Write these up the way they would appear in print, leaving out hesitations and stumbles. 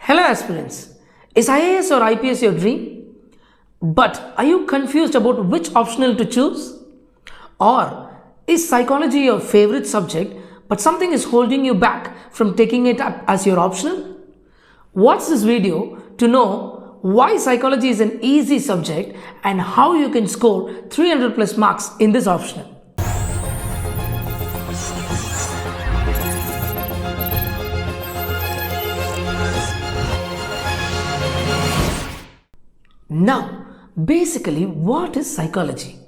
Hello aspirants, is IAS or IPS your dream? But are you confused about which optional to choose? Or is psychology your favorite subject but something is holding you back from taking it up as your optional? Watch this video to know why psychology is an easy subject and how you can score 300 plus marks in this optional. Now, basically, what is psychology?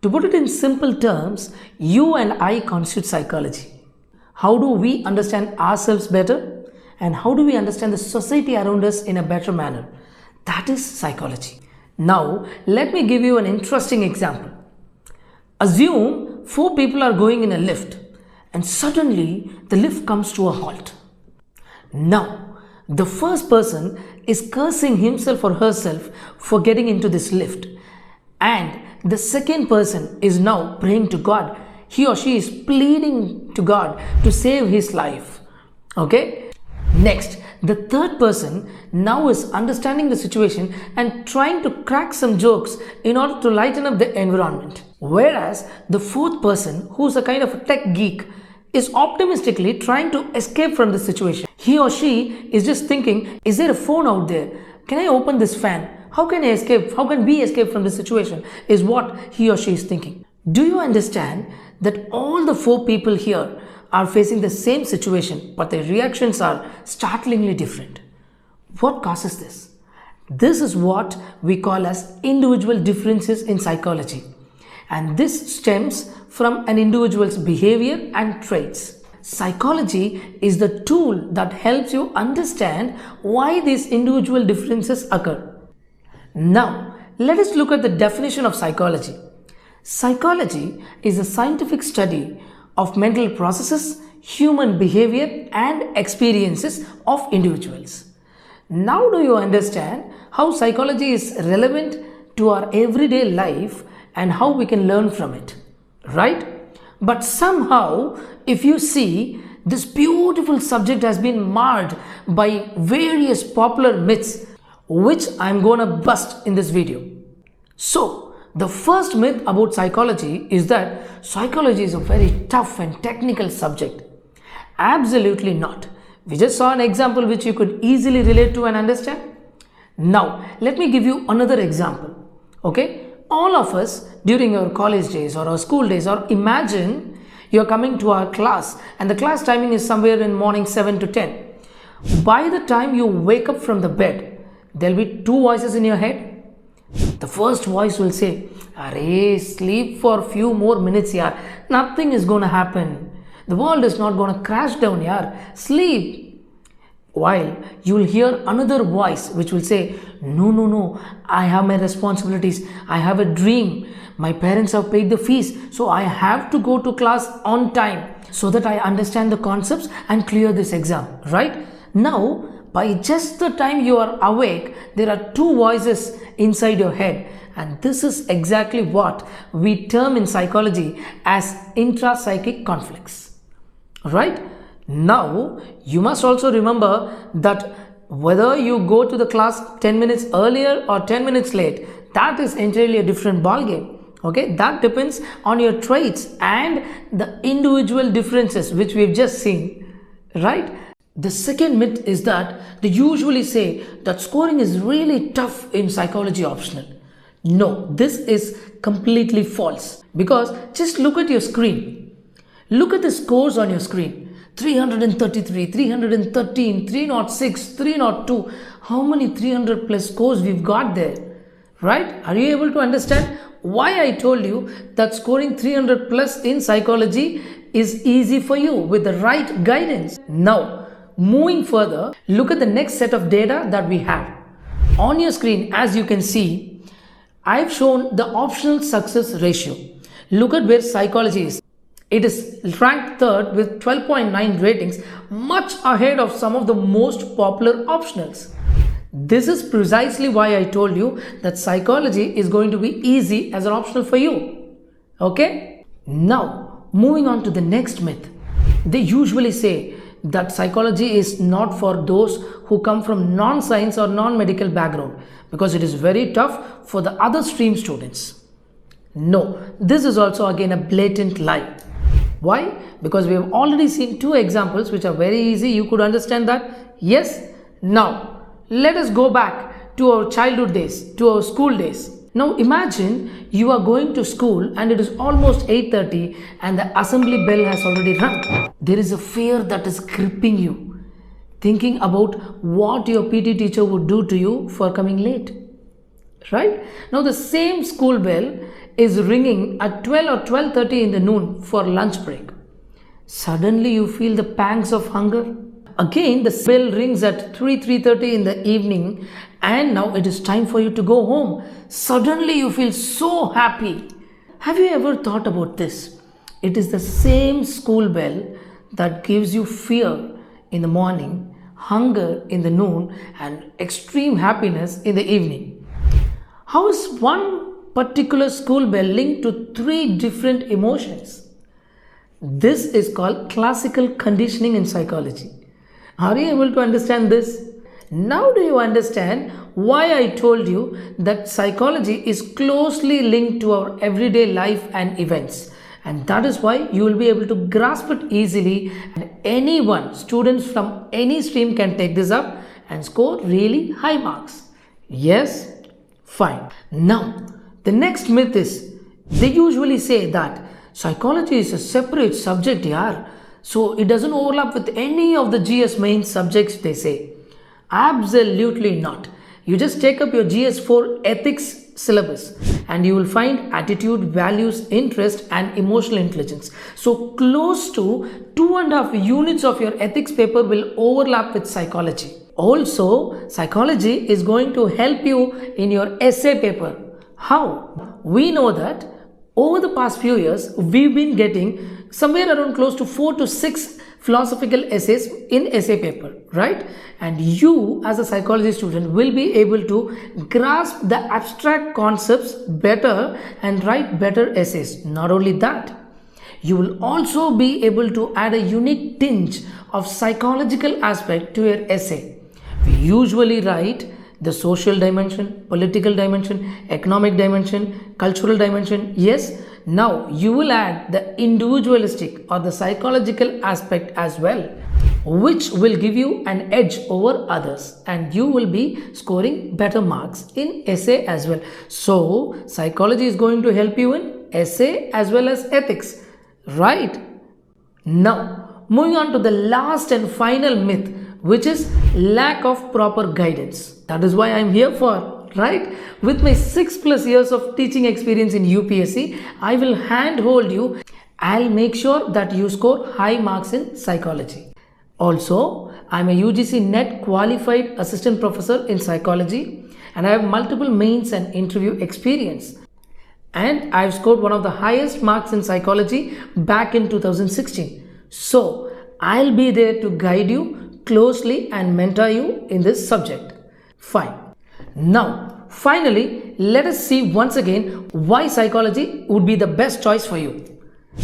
To put it in simple terms, you and I constitute psychology. How do we understand ourselves better? And how do we understand the society around us in a better manner? That is psychology. Now, let me give you an interesting example. Assume 4 people are going in a lift and suddenly the lift comes to a halt. Now, the first person is cursing himself or herself for getting into this lift, and the second person is now praying to God. He or she is pleading to God to save his life. Okay? Next, the third person now is understanding the situation and trying to crack some jokes in order to lighten up the environment. Whereas the fourth person, who's a kind of a tech geek, is optimistically trying to escape from the situation. He or she is just thinking, is there a phone out there? Can I open this fan? How can I escape? How can we escape from this situation? Is what he or she is thinking. Do you understand that all the 4 people here are facing the same situation, but their reactions are startlingly different? What causes this? This is what we call as individual differences in psychology. And this stems from an individual's behavior and traits. Psychology is the tool that helps you understand why these individual differences occur. Now, let us look at the definition of psychology. Psychology is a scientific study of mental processes, human behavior, and experiences of individuals. Now, do you understand how psychology is relevant to our everyday life and how we can learn from it, right? But somehow, if you see, this beautiful subject has been marred by various popular myths, which I'm gonna bust in this video. So, the first myth about psychology is that psychology is a very tough and technical subject. Absolutely not. We just saw an example which you could easily relate to and understand. Now, let me give you another example, okay? All of us during our college days or our school days, or imagine you're coming to our class and the class timing is somewhere in morning 7 to 10. By the time you wake up from the bed, there'll be 2 voices in your head. The first voice will say, "Arey, sleep for a few more minutes, yaar. Nothing is gonna happen. The world is not gonna crash down, yaar. Sleep." While you will hear another voice which will say, no, I have my responsibilities, I have a dream, my parents have paid the fees, so I have to go to class on time so that I understand the concepts and clear this exam, right? Now, by just the time you are awake, there are 2 voices inside your head, and this is exactly what we term in psychology as intrapsychic conflicts, right? Now, you must also remember that whether you go to the class 10 minutes earlier or 10 minutes late, that is entirely a different ballgame. Okay, that depends on your traits and the individual differences which we've just seen, right? The second myth is that they usually say that scoring is really tough in psychology optional. No, this is completely false, because just look at your screen. Look at the scores on your screen. 333, 313, 306, 302. How many 300 plus scores we've got there, right? Are you able to understand why I told you that scoring 300 plus in psychology is easy for you with the right guidance? Now, moving further, look at the next set of data that we have. On your screen, as you can see, I've shown the optional success ratio. Look at where psychology is. It is ranked 3rd with 12.9 ratings, much ahead of some of the most popular optionals. This is precisely why I told you that psychology is going to be easy as an optional for you. Okay? Now, moving on to the next myth. They usually say that psychology is not for those who come from non-science or non-medical background, because it is very tough for the other stream students. No, this is also again a blatant lie. Why? Because we have already seen two examples which are very easy. You could understand that. Yes? Now, let us go back to our childhood days, to our school days. Now imagine you are going to school and it is almost 8:30 and the assembly bell has already rung. There is a fear that is gripping you, thinking about what your PT teacher would do to you for coming late. Right? Now the same school bell is ringing at 12 or 12:30 in the noon for lunch break. Suddenly you feel the pangs of hunger. Again the bell rings at 3:30 in the evening and now it is time for you to go home. Suddenly you feel so happy. Have you ever thought about this? It is the same school bell that gives you fear in the morning, hunger in the noon, and extreme happiness in the evening. How is one particular school bell linked to three different emotions? This is called classical conditioning in psychology. Are you able to understand this? Now do you understand why I told you that psychology is closely linked to our everyday life and events? And that is why you will be able to grasp it easily, and anyone, students from any stream can take this up and score really high marks. Yes? Fine. Now, the next myth is, they usually say that psychology is a separate subject, yaar. So it doesn't overlap with any of the GS main subjects, they say. Absolutely not. You just take up your GS4 ethics syllabus and you will find attitude, values, interest and emotional intelligence. So close to 2.5 units of your ethics paper will overlap with psychology. Also, psychology is going to help you in your essay paper. How? We know that over the past few years, we've been getting somewhere around close to 4 to 6 philosophical essays in essay paper, right? And you as a psychology student will be able to grasp the abstract concepts better and write better essays. Not only that, you will also be able to add a unique tinge of psychological aspect to your essay. We usually write the social dimension, political dimension, economic dimension, cultural dimension. Yes, now you will add the individualistic or the psychological aspect as well, which will give you an edge over others and you will be scoring better marks in essay as well. So psychology is going to help you in essay as well as ethics, right? Now moving on to the last and final myth, which is lack of proper guidance. That is why I am here for, right? With my 6+ years of teaching experience in UPSC, I will handhold you. I'll make sure that you score high marks in psychology. Also, I'm a UGC NET qualified assistant professor in psychology and I have multiple mains and interview experience. And I've scored one of the highest marks in psychology back in 2016. So, I'll be there to guide you closely and mentor you in this subject. Fine. Now, finally, let us see once again why psychology would be the best choice for you.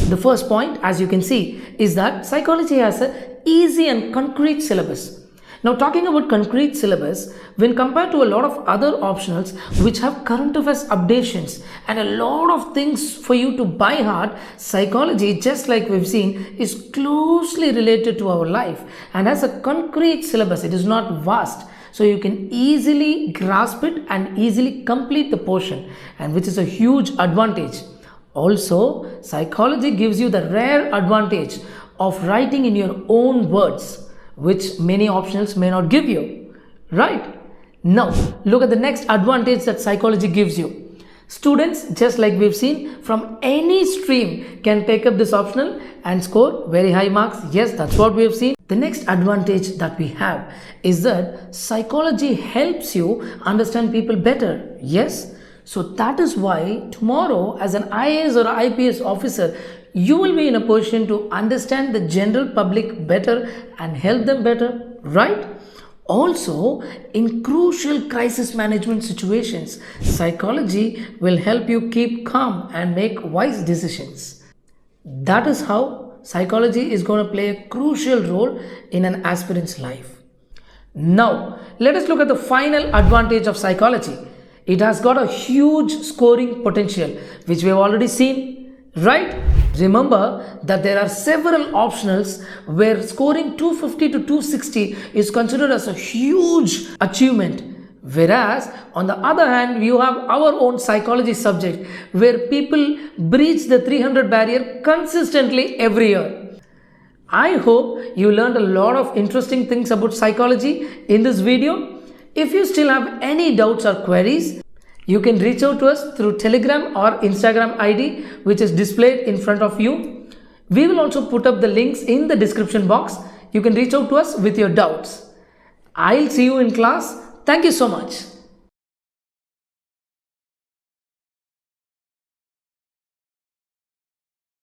The first point, as you can see, is that psychology has an easy and concrete syllabus. Now, talking about concrete syllabus, when compared to a lot of other optionals which have current affairs updations and a lot of things for you to by heart, psychology, just like we've seen, is closely related to our life and has a concrete syllabus. It is not vast. So you can easily grasp it and easily complete the portion, and which is a huge advantage. Also, psychology gives you the rare advantage of writing in your own words, which many optionals may not give you, right? Now, look at the next advantage that psychology gives you. Students, just like we've seen, from any stream can take up this optional and score very high marks. Yes, that's what we have seen. The next advantage that we have is that psychology helps you understand people better. Yes, so that is why tomorrow as an IAS or IPS officer, you will be in a position to understand the general public better and help them better, right? Also, in crucial crisis management situations, psychology will help you keep calm and make wise decisions. That is how psychology is going to play a crucial role in an aspirant's life. Now, let us look at the final advantage of psychology. It has got a huge scoring potential, which we have already seen, right? Remember that there are several optionals where scoring 250 to 260 is considered as a huge achievement. Whereas, on the other hand, you have our own psychology subject where people breach the 300 barrier consistently every year. I hope you learned a lot of interesting things about psychology in this video. If you still have any doubts or queries, you can reach out to us through Telegram or Instagram ID, which is displayed in front of you. We will also put up the links in the description box. You can reach out to us with your doubts. I'll see you in class. Thank you so much.